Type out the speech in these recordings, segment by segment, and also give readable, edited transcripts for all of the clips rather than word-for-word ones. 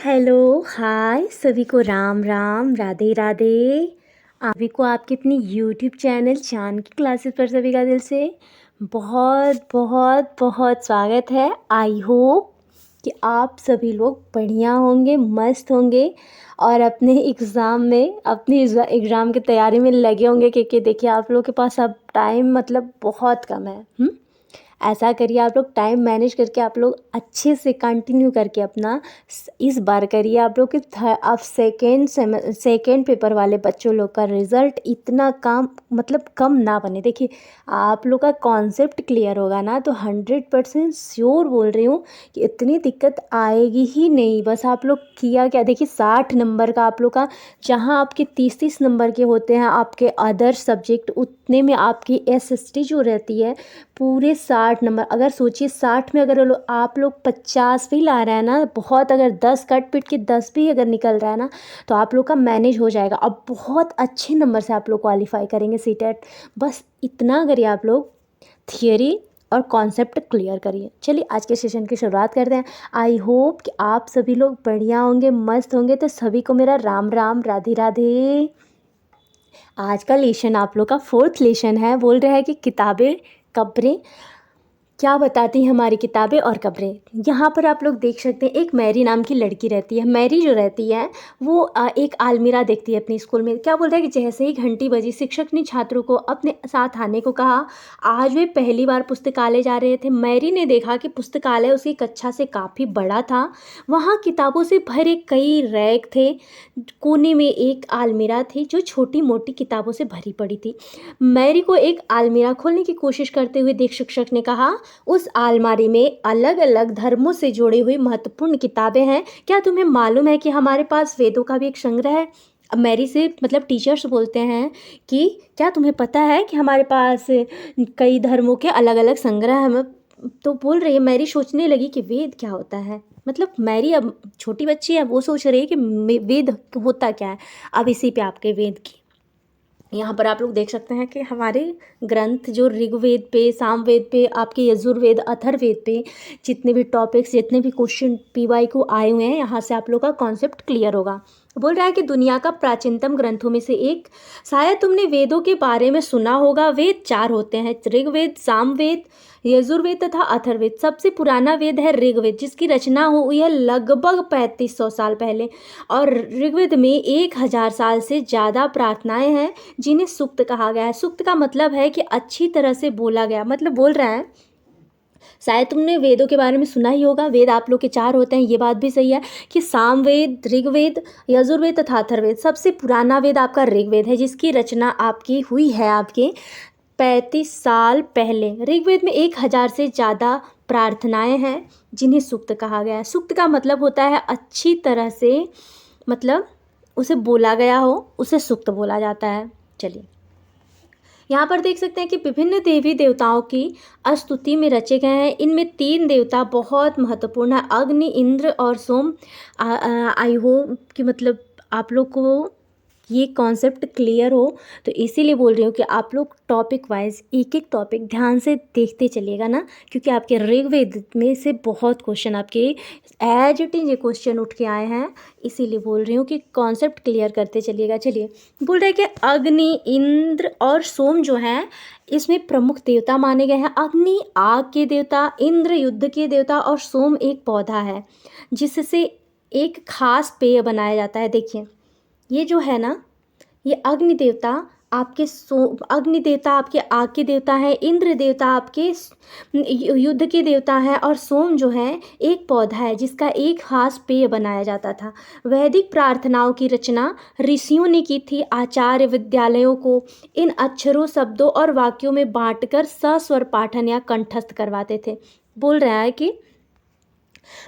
Hello, हाय सभी को राम राम, राधे राधे। सभी को आपके अपनी यूट्यूब चैनल चांद की क्लासेस पर सभी का दिल से बहुत बहुत बहुत स्वागत है। आई होप कि आप सभी लोग बढ़िया होंगे, मस्त होंगे और अपने एग्ज़ाम की तैयारी में लगे होंगे, क्योंकि देखिए आप लोगों के पास अब टाइम मतलब बहुत कम है। ऐसा करिए, आप लोग टाइम मैनेज करके आप लोग अच्छे से कंटिन्यू करके अपना इस बार करिए। आप लोग के अब सेकेंड पेपर वाले बच्चों लोग का रिज़ल्ट इतना कम मतलब कम ना बने। देखिए आप लोग का कॉन्सेप्ट क्लियर होगा ना तो 100% श्योर बोल रही हूँ कि इतनी दिक्कत आएगी ही नहीं। बस आप लोग किया क्या, देखिए 60 नंबर का आप लोग का, जहाँ आपके 30-30 नंबर के होते हैं आपके अदर सब्जेक्ट, उतने में आपकी SST जो रहती है पूरे 60 नंबर। अगर सोचिए 60 में अगर आप लोग 50 भी ला रहे हैं ना, बहुत, अगर 10 कट पिट के 10 भी अगर निकल रहा है ना तो आप लोग का मैनेज हो जाएगा। अब बहुत अच्छे नंबर से आप लोग क्वालिफाई करेंगे सीटेट। बस इतना करिए, आप लोग थियरी और कॉन्सेप्ट क्लियर करिए। चलिए आज के सेशन की शुरुआत करते हैं। आई होप कि आप सभी लोग बढ़िया होंगे, मस्त होंगे। तो सभी को मेरा राम राम, राधे राधे। आज का लेशन आप लोग का 4th लेशन है। बोल रहा है कि किताबें, कब्रें, क्या बताती हैं हमारी किताबें और कब्रें। यहाँ पर आप लोग देख सकते हैं एक मैरी नाम की लड़की रहती है। मैरी जो रहती है वो एक अलमीरा देखती है अपने स्कूल में। क्या बोल रहा है कि जैसे ही घंटी बजी शिक्षक ने छात्रों को अपने साथ आने को कहा। आज वे पहली बार पुस्तकालय जा रहे थे। मैरी ने देखा कि पुस्तकालय उसकी कक्षा से काफ़ी बड़ा था। वहाँ किताबों से भरे कई रैक थे। कोने में एक अलमीरा थी जो छोटी मोटी किताबों से भरी पड़ी थी। मैरी को एक अलमीरा खोलने की कोशिश करते हुए देख शिक्षक ने कहा, उस अलमारी में अलग अलग धर्मों से जुड़ी हुई महत्वपूर्ण किताबें हैं। क्या तुम्हें मालूम है कि हमारे पास वेदों का भी एक संग्रह है। अब मैरी से मतलब टीचर्स बोलते हैं कि क्या तुम्हें पता है कि हमारे पास कई धर्मों के अलग अलग संग्रह हैं। तो बोल रही है, मैरी सोचने लगी कि वेद क्या होता है। मतलब मैरी अब छोटी बच्ची है, वो सोच रही है कि वेद होता क्या है। अब इसी पे आपके वेद की यहाँ पर आप लोग देख सकते हैं कि हमारे ग्रंथ जो ऋग्वेद पे, सामवेद पे, आपके यजुर्वेद, अथर्ववेद पे जितने भी टॉपिक्स, जितने भी क्वेश्चन PY को आए हुए हैं, यहाँ से आप लोग का कॉन्सेप्ट क्लियर होगा। बोल रहा है कि दुनिया का प्राचीनतम ग्रंथों में से एक, शायद तुमने वेदों के बारे में सुना होगा। वेद 4 होते हैं, ऋग्वेद, सामवेद, यजुर्वेद तथा अथर्ववेद। सबसे पुराना वेद है ऋग्वेद, जिसकी रचना हुई है लगभग 3500 साल पहले। और ऋग्वेद में 1000 साल से ज़्यादा प्रार्थनाएं हैं जिन्हें सूक्त कहा गया है। सूक्त का मतलब है कि अच्छी तरह से बोला गया। मतलब बोल रहा है शायद तुमने वेदों के बारे में सुना ही होगा। वेद आप लोग के 4 होते हैं, ये बात भी सही है कि सामवेद, ऋग्वेद, यजुर्वेद तथा अथर्ववेद। सबसे पुराना वेद आपका ऋग्वेद है, जिसकी रचना आपकी हुई है आपके 35 साल पहले। ऋग्वेद में 1000 से ज़्यादा प्रार्थनाएं हैं जिन्हें सूक्त कहा गया है। सूक्त का मतलब होता है अच्छी तरह से, मतलब उसे बोला गया हो, उसे सूक्त बोला जाता है। चलिए यहाँ पर देख सकते हैं कि विभिन्न देवी देवताओं की स्तुति में रचे गए हैं। इनमें 3 देवता बहुत महत्वपूर्ण है, अग्नि, इंद्र और सोम। आई होप कि मतलब आप लोग को ये कॉन्सेप्ट क्लियर हो। तो इसीलिए बोल रही हूँ कि आप लोग टॉपिक वाइज एक एक टॉपिक ध्यान से देखते चलिएगा ना, क्योंकि आपके ऋग्वेद में से बहुत क्वेश्चन आपके एज इट इज ये क्वेश्चन उठ के आए हैं। इसीलिए बोल रही हूँ कि कॉन्सेप्ट क्लियर करते चलिएगा। चलिए बोल रहे हैं कि अग्नि, इंद्र और सोम जो हैं इसमें प्रमुख देवता माने गए हैं। अग्नि आग के देवता, इंद्र युद्ध के देवता और सोम एक पौधा है जिससे एक खास पेय बनाया जाता है। देखिए ये जो है ना, ये अग्नि देवता आपके आग के देवता है, इंद्र देवता आपके युद्ध के देवता है और सोम जो है एक पौधा है जिसका एक खास पेय बनाया जाता था। वैदिक प्रार्थनाओं की रचना ऋषियों ने की थी। आचार्य विद्यालयों को इन अक्षरों, शब्दों और वाक्यों में बांटकर सस्वर पाठन या कंठस्थ करवाते थे। बोल रहा है कि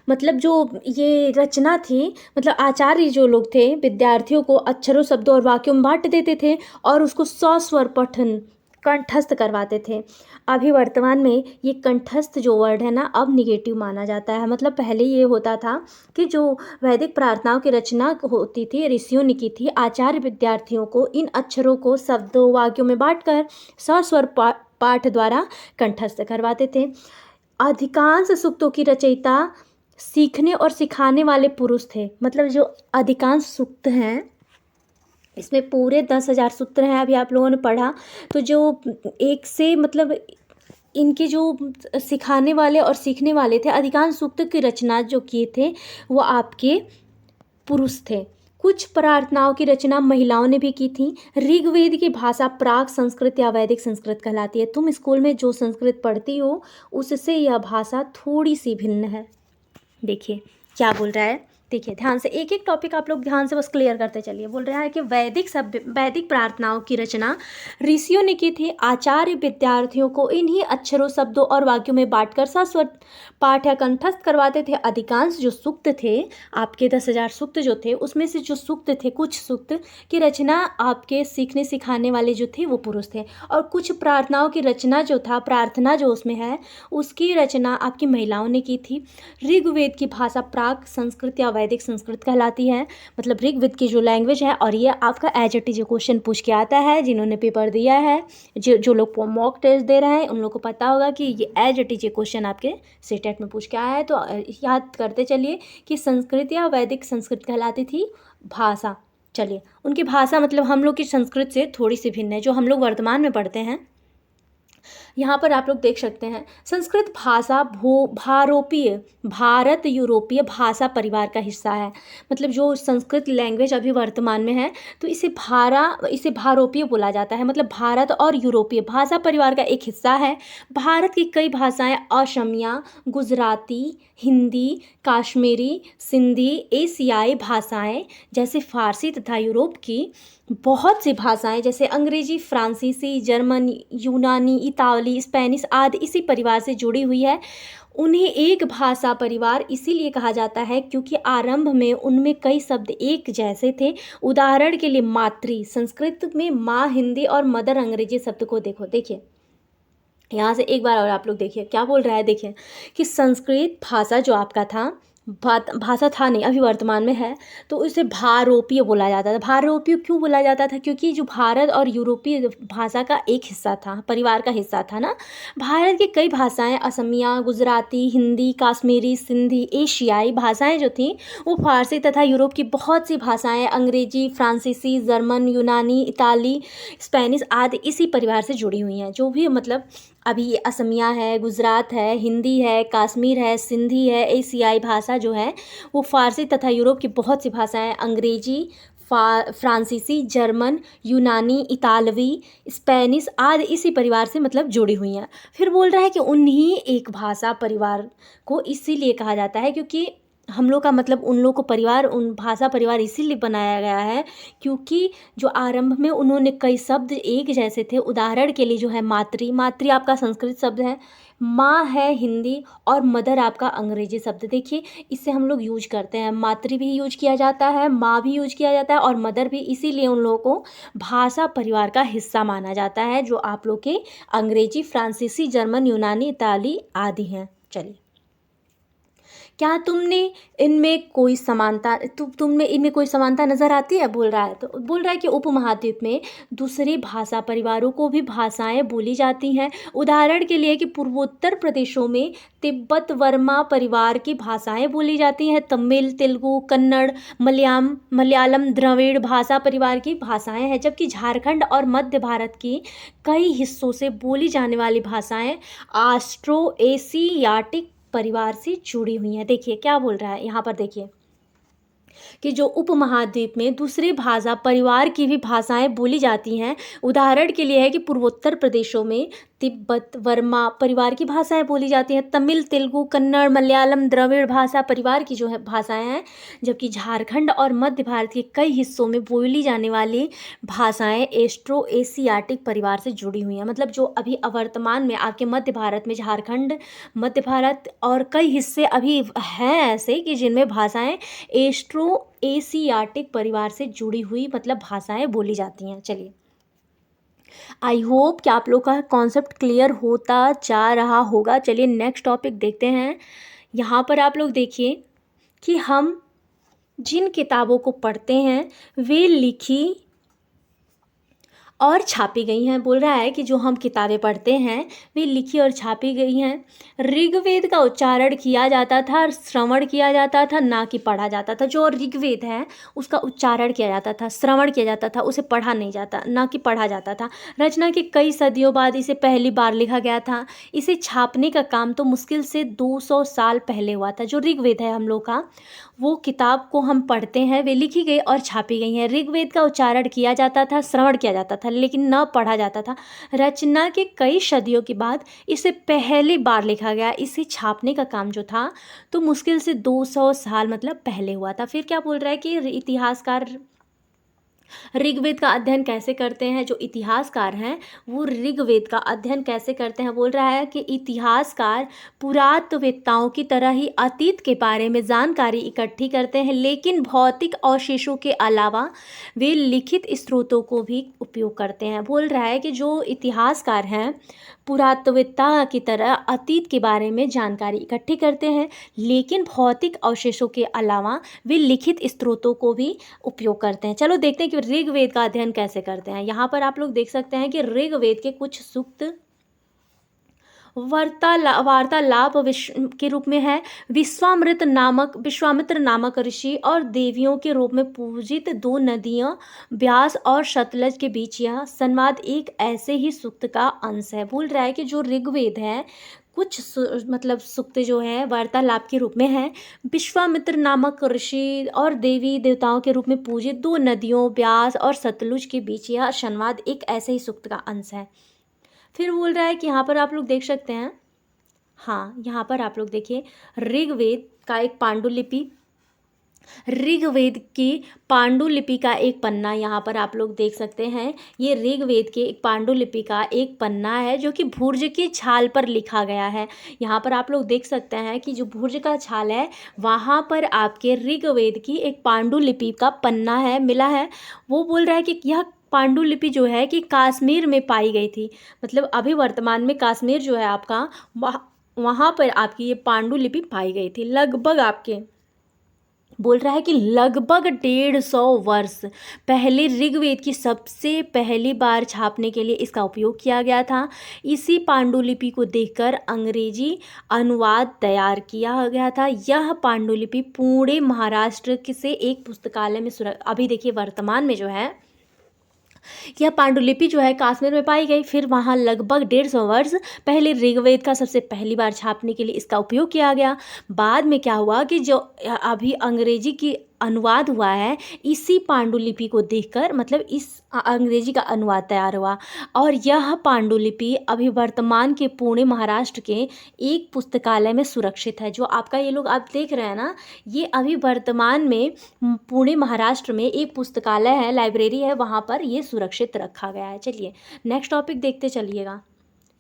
मतलब जो ये रचना थी, मतलब आचार्य जो लोग थे विद्यार्थियों को अक्षरों, शब्दों और वाक्यों में बांट देते थे और उसको सस्वर पठन, कंठस्थ करवाते थे। अभी वर्तमान में ये कंठस्थ जो वर्ड है ना, अब निगेटिव माना जाता है। मतलब पहले ये होता था कि जो वैदिक प्रार्थनाओं की रचना होती थी, ऋषियों ने की थी, आचार्य विद्यार्थियों को इन अक्षरों को शब्दों, वाक्यों में बांटकर सस्वर पाठ द्वारा कंठस्थ करवाते थे। अधिकांश सूक्तों की रचयिता सीखने और सिखाने वाले पुरुष थे। मतलब जो अधिकांश सूक्त हैं, इसमें पूरे 10,000 सूत्र हैं, अभी आप लोगों ने पढ़ा। तो जो एक से मतलब इनके जो सिखाने वाले और सीखने वाले थे, अधिकांश सूक्त की रचना जो किए थे वो आपके पुरुष थे। कुछ प्रार्थनाओं की रचना महिलाओं ने भी की थी। ऋग्वेद की भाषा प्राक संस्कृत या वैदिक संस्कृत कहलाती है। तुम स्कूल में जो संस्कृत पढ़ती हो उससे यह भाषा थोड़ी सी भिन्न है। देखिए क्या बोल रहा है, देखिए ध्यान से, एक एक टॉपिक आप लोग ध्यान से बस क्लियर करते चलिए। बोल रहा है कि वैदिक प्रार्थनाओं की रचना ऋषियों ने की थी। आचार्य विद्यार्थियों को इन्हीं अक्षरों, शब्दों और वाक्यों में बांटकर शाश्वत पाठ या कंठस्थ करवाते थे। अधिकांश जो सूक्त थे, आपके 10,000 सूक्त जो थे, उसमें से जो सूक्त थे, कुछ सूक्त की रचना आपके सीखने सिखाने वाले जो थे वो पुरुष थे, और कुछ प्रार्थनाओं की रचना जो था, प्रार्थना जो उसमें है, उसकी रचना आपकी महिलाओं ने की थी। ऋग्वेद की भाषा प्राक संस्कृत या वैदिक संस्कृत कहलाती है। मतलब ऋग्वेद की जो लैंग्वेज है, और ये आपका एज इट इज क्वेश्चन पूछ के आता है। जिन्होंने पेपर दिया है, जो लोग मॉक टेस्ट दे रहे हैं, उन लोग को पता होगा कि ये एज इट इज क्वेश्चन आपके सीटेट में पूछ के आया है। तो याद करते चलिए कि संस्कृत या वैदिक संस्कृत कहलाती थी भाषा। चलिए, उनकी भाषा मतलब हम लोग की संस्कृत से थोड़ी सी भिन्न है, जो हम लोग वर्तमान में पढ़ते हैं। यहाँ पर आप लोग देख सकते हैं, संस्कृत भाषा भारोपीय, भारत यूरोपीय भाषा परिवार का हिस्सा है। मतलब जो संस्कृत लैंग्वेज अभी वर्तमान में है, तो इसे भारोपीय बोला जाता है। मतलब भारत और यूरोपीय भाषा परिवार का एक हिस्सा है। भारत की कई भाषाएं असमिया, गुजराती, हिंदी, काश्मीरी, सिंधी, एशियाई भाषाएं जैसे फारसी तथा यूरोप की बहुत सी भाषाएं जैसे अंग्रेजी, फ्रांसीसी, जर्मन, यूनानी, इतालवी, स्पेनिश आदि इसी परिवार से जुड़ी हुई है। उन्हें एक भाषा परिवार इसीलिए कहा जाता है क्योंकि आरंभ में उनमें कई शब्द एक जैसे थे। उदाहरण के लिए मातृ संस्कृत में माँ हिंदी और मदर अंग्रेजी शब्द को देखिए यहाँ से एक बार और आप लोग देखिए क्या बोल रहा है। देखिए कि संस्कृत भाषा जो आपका था, भाषा था नहीं, अभी वर्तमान में है, तो उसे भारोपीय बोला जाता था। भारोपीय क्यों बोला जाता था? क्योंकि जो भारत और यूरोपीय भाषा का एक हिस्सा था, परिवार का हिस्सा था ना। भारत की कई भाषाएं, असमिया, गुजराती, हिंदी, काश्मीरी, सिंधी, एशियाई भाषाएं जो थीं वो फारसी तथा यूरोप की बहुत सी भाषाएं, अंग्रेजी, फ्रांसीसी, जर्मन, यूनानी, इताली, स्पेनिश आदि इसी परिवार से जुड़ी हुई हैं। जो भी मतलब अभी असमिया है, गुजरात है, हिंदी है, कश्मीर है, सिंधी है, एशियाई भाषा जो है वो फारसी तथा यूरोप की बहुत सी भाषाएं, अंग्रेजी, फ्रांसीसी, जर्मन, यूनानी, इतालवी, स्पेनिश आदि इसी परिवार से मतलब जुड़ी हुई हैं। फिर बोल रहा है कि उन्हीं एक भाषा परिवार को इसीलिए कहा जाता है क्योंकि हम लोग का मतलब उन लोग को परिवार, उन भाषा परिवार इसीलिए बनाया गया है क्योंकि जो आरंभ में उन्होंने कई शब्द एक जैसे थे। उदाहरण के लिए जो है मातृ आपका संस्कृत शब्द है, माँ है हिंदी, और मदर आपका अंग्रेजी शब्द। देखिए इससे हम लोग यूज करते हैं, मातृ भी यूज किया जाता है, माँ भी यूज किया जाता है, और मदर भी। इसीलिए उन लोगों को भाषा परिवार का हिस्सा माना जाता है, जो आप लोग के अंग्रेजी, फ्रांसीसी, जर्मन, यूनानी, इताली आदि हैं। चलिए, क्या तुमने इनमें कोई समानता तुमने इनमें कोई समानता नज़र आती है? बोल रहा है। तो बोल रहा है कि उपमहाद्वीप में दूसरे भाषा परिवारों को भी भाषाएं बोली जाती हैं। उदाहरण के लिए कि पूर्वोत्तर प्रदेशों में तिब्बत वर्मा परिवार की भाषाएं बोली जाती हैं। तमिल, तेलुगु, कन्नड़, मलयालम द्रविड़ भाषा परिवार की भाषाएं हैं। जबकि झारखंड और मध्य भारत की कई हिस्सों से बोली जाने वाली भाषाएं ऑस्ट्रो एशियाटिक परिवार से जुड़ी हुई हैं। देखिए क्या बोल रहा है यहाँ पर, देखिए कि जो उपमहाद्वीप में दूसरे भाषा परिवार की भी भाषाएं बोली जाती हैं। उदाहरण के लिए है कि पूर्वोत्तर प्रदेशों में तिब्बत वर्मा परिवार की भाषाएं बोली जाती हैं। तमिल, तेलुगु, कन्नड़, मलयालम द्रविड़ भाषा परिवार की जो है भाषाएं हैं। जबकि झारखंड और मध्य भारत के कई हिस्सों में बोली जाने वाली भाषाएं एस्ट्रो एशियाटिक परिवार से जुड़ी हुई हैं। मतलब जो अभी वर्तमान में आपके मध्य भारत में, झारखंड, मध्य भारत और कई हिस्से अभी हैं ऐसे कि जिनमें भाषाएं एस्ट्रो एशियाटिक परिवार से जुड़ी हुई मतलब भाषाएं बोली जाती हैं। चलिए, आई होप कि आप लोग का कॉन्सेप्ट क्लियर होता जा रहा होगा। चलिए नेक्स्ट टॉपिक देखते हैं। यहाँ पर आप लोग देखिए कि हम जिन किताबों को पढ़ते हैं वे लिखी और छापी गई हैं। बोल रहा है कि जो हम किताबें पढ़ते हैं वे लिखी और छापी गई हैं। ऋग्वेद का उच्चारण किया जाता था और श्रवण किया जाता था, ना कि पढ़ा जाता था। जो ऋग्वेद है उसका उच्चारण किया जाता था, श्रवण किया जाता था, उसे पढ़ा नहीं जाता, ना कि पढ़ा जाता था। रचना के कई सदियों बाद इसे पहली बार लिखा गया था। इसे छापने का काम तो मुश्किल से 200 साल पहले हुआ था। जो ऋग्वेद है हम लोग का, वो किताब को हम पढ़ते हैं, वे लिखी गई और छापी गई हैं। ऋग्वेद का उच्चारण किया जाता था, श्रवण किया जाता था, लेकिन न पढ़ा जाता था। रचना के कई सदियों के बाद इसे पहली बार लिखा गया। इसे छापने का काम जो था तो मुश्किल से 200 साल मतलब पहले हुआ था। फिर क्या बोल रहा है कि इतिहासकार ऋग्वेद का अध्ययन कैसे करते हैं। जो इतिहासकार हैं वो ऋग्वेद का अध्ययन कैसे करते हैं। बोल रहा है कि इतिहासकार पुरातत्ववेत्ताओं की तरह ही अतीत के बारे में जानकारी इकट्ठी करते हैं, लेकिन भौतिक अवशेषों के अलावा वे लिखित स्रोतों को भी उपयोग करते हैं। बोल रहा है कि जो इतिहासकार हैं पुरातत्ववेत्ता की तरह अतीत के बारे में जानकारी इकट्ठी करते हैं, लेकिन भौतिक अवशेषों के अलावा वे लिखित स्रोतों को भी उपयोग करते हैं। चलो देखते हैं कि ऋग्वेद का अध्ययन कैसे करते हैं। यहाँ पर आप लोग देख सकते हैं कि ऋग्वेद के कुछ सूक्त वार्तालाप के रूप में है। विश्वामित्र नामक ऋषि और देवियों के रूप में पूजित दो नदियां ब्यास और सतलज के बीच यह संवाद एक ऐसे ही सूक्त का अंश है। बोल रहा है कि जो ऋग्वेद है कुछ मतलब सूक्त जो है वार्तालाप के रूप में है। विश्वामित्र नामक ऋषि और देवी देवताओं के रूप में पूजित दो नदियों ब्यास और सतलुज के बीच यह संवाद एक ऐसे ही सूक्त का अंश है। फिर बोल रहा है कि यहाँ पर आप लोग देख सकते हैं, हाँ यहाँ पर आप लोग देखिए ऋग्वेद का एक पांडुलिपि, ऋग्वेद की पांडुलिपि का एक पन्ना यहाँ पर आप लोग देख सकते हैं। ये ऋग्वेद के एक पांडुलिपि का एक पन्ना है जो कि भुर्ज की छाल पर लिखा गया है। यहाँ पर आप लोग देख सकते हैं कि जो भुर्ज का छाल है वहाँ पर आपके ऋग्वेद की एक पांडुलिपि का पन्ना है मिला है। वो बोल रहा है कि यह पांडुलिपि जो है कि कश्मीर में पाई गई थी। मतलब अभी वर्तमान में कश्मीर जो है आपका वहाँ पर आपकी ये पांडुलिपि पाई गई थी। लगभग आपके बोल रहा है कि लगभग 150 वर्ष पहले ऋग्वेद की सबसे पहली बार छापने के लिए इसका उपयोग किया गया था। इसी पांडुलिपि को देखकर अंग्रेजी अनुवाद तैयार किया गया था। यह पांडुलिपि पुणे महाराष्ट्र से एक पुस्तकालय में अभी देखिए वर्तमान में जो है यह पांडुलिपि जो है कश्मीर में पाई गई। फिर वहाँ लगभग 150 वर्ष पहले ऋग्वेद का सबसे पहली बार छापने के लिए इसका उपयोग किया गया। बाद में क्या हुआ कि जो अभी अंग्रेजी की अनुवाद हुआ है इसी पांडुलिपि को देखकर, मतलब इस अंग्रेजी का अनुवाद तैयार हुआ और यह पांडुलिपि अभी वर्तमान के पुणे महाराष्ट्र के एक पुस्तकालय में सुरक्षित है। जो आपका ये लोग आप देख रहे हैं ना, ये अभी वर्तमान में पुणे महाराष्ट्र में एक पुस्तकालय है, लाइब्रेरी है, वहाँ पर ये सुरक्षित रखा गया है। चलिए नेक्स्ट टॉपिक देखते चलिएगा।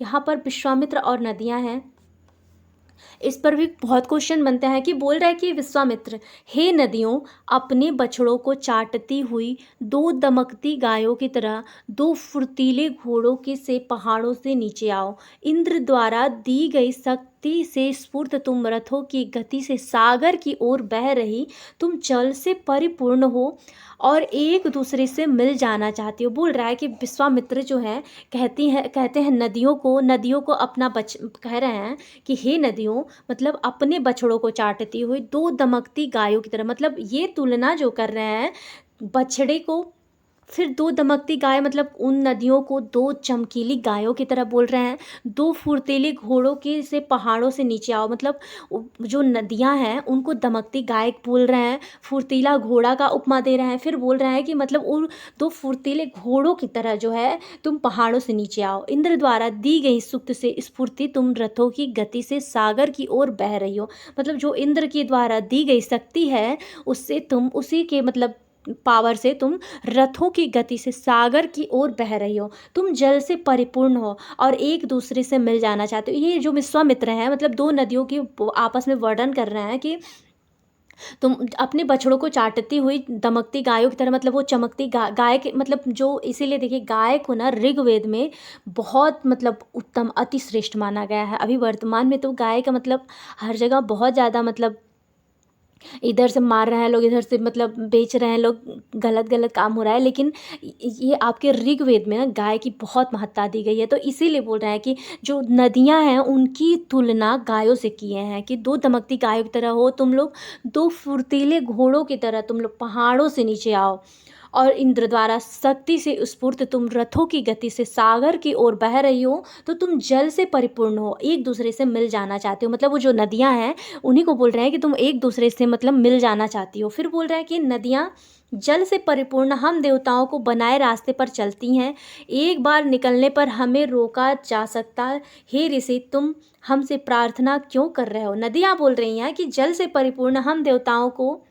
यहाँ पर विश्वामित्र और नदियाँ हैं, इस पर भी बहुत क्वेश्चन बनते हैं कि बोल रहा है कि विश्वामित्र, हे नदियों, अपने बछड़ों को चाटती हुई दो दमकती गायों की तरह दो फुर्तीले घोड़ों के से पहाड़ों से नीचे आओ। इंद्र द्वारा दी गई शक्ति से स्फूर्त तुम रथों की गति से सागर की ओर बह रही, तुम जल से परिपूर्ण हो और एक दूसरे से मिल जाना चाहती हो। बोल रहा है कि विश्वामित्र जो है कहते हैं नदियों को अपना कह रहे हैं कि हे नदियों, मतलब अपने बछड़ों को चाटती हुई दो दमकती गायों की तरह। मतलब ये तुलना जो कर रहे हैं बछड़े को, फिर दो दमकती गाय, मतलब उन नदियों को दो चमकीली गायों की तरह बोल रहे हैं। दो फुर्तीले घोड़ों के से पहाड़ों से नीचे आओ, मतलब जो नदियां हैं उनको दमकती गाय बोल रहे हैं, फुर्तीला घोड़ा का उपमा दे रहे हैं। फिर बोल रहे हैं कि मतलब उन दो फुर्तीले घोड़ों की तरह जो है तुम पहाड़ों से नीचे आओ। इंद्र द्वारा दी गई सुक्त से स्फूर्ति तुम रथों की गति से सागर की ओर बह रही हो। मतलब जो इंद्र के द्वारा दी गई शक्ति है उससे तुम उसी के मतलब पावर से तुम रथों की गति से सागर की ओर बह रही हो। तुम जल से परिपूर्ण हो और एक दूसरे से मिल जाना चाहते हो। ये जो विश्वामित्र हैं मतलब दो नदियों की आपस में वर्णन कर रहे हैं कि तुम अपने बछड़ों को चाटती हुई दमकती गायों की तरह, मतलब वो चमकती गाय के मतलब जो, इसीलिए देखिए गाय को ना ऋग्वेद में बहुत मतलब उत्तम अति श्रेष्ठ माना गया है। अभी वर्तमान में तो गाय का मतलब हर जगह बहुत ज़्यादा मतलब इधर से मार रहे हैं लोग, इधर से मतलब बेच रहे हैं लोग, गलत गलत काम हो रहा है। लेकिन ये आपके ऋग्वेद में ना गाय की बहुत महत्ता दी गई है। तो इसीलिए बोल रहे हैं कि जो नदियाँ हैं उनकी तुलना गायों से किए हैं कि दो दमकती गायों की तरह हो तुम लोग, दो फुर्तीले घोड़ों की तरह तुम लोग पहाड़ों से नीचे आओ, और इंद्र द्वारा शक्ति से स्फूर्त तुम रथों की गति से सागर की ओर बह रही हो। तो तुम जल से परिपूर्ण हो, एक दूसरे से मिल जाना चाहते हो। मतलब वो जो नदियाँ हैं उन्हीं को बोल रहे हैं कि तुम एक दूसरे से मतलब मिल जाना चाहती हो। फिर बोल रहे हैं कि नदियाँ जल से परिपूर्ण हम देवताओं को बनाए रास्ते पर चलती हैं, एक बार निकलने पर हमें रोका जा सकता। हे ऋषि, तुम हमसे प्रार्थना क्यों कर रहे हो? नदियाँ बोल रही हैं कि जल से परिपूर्ण हम देवताओं को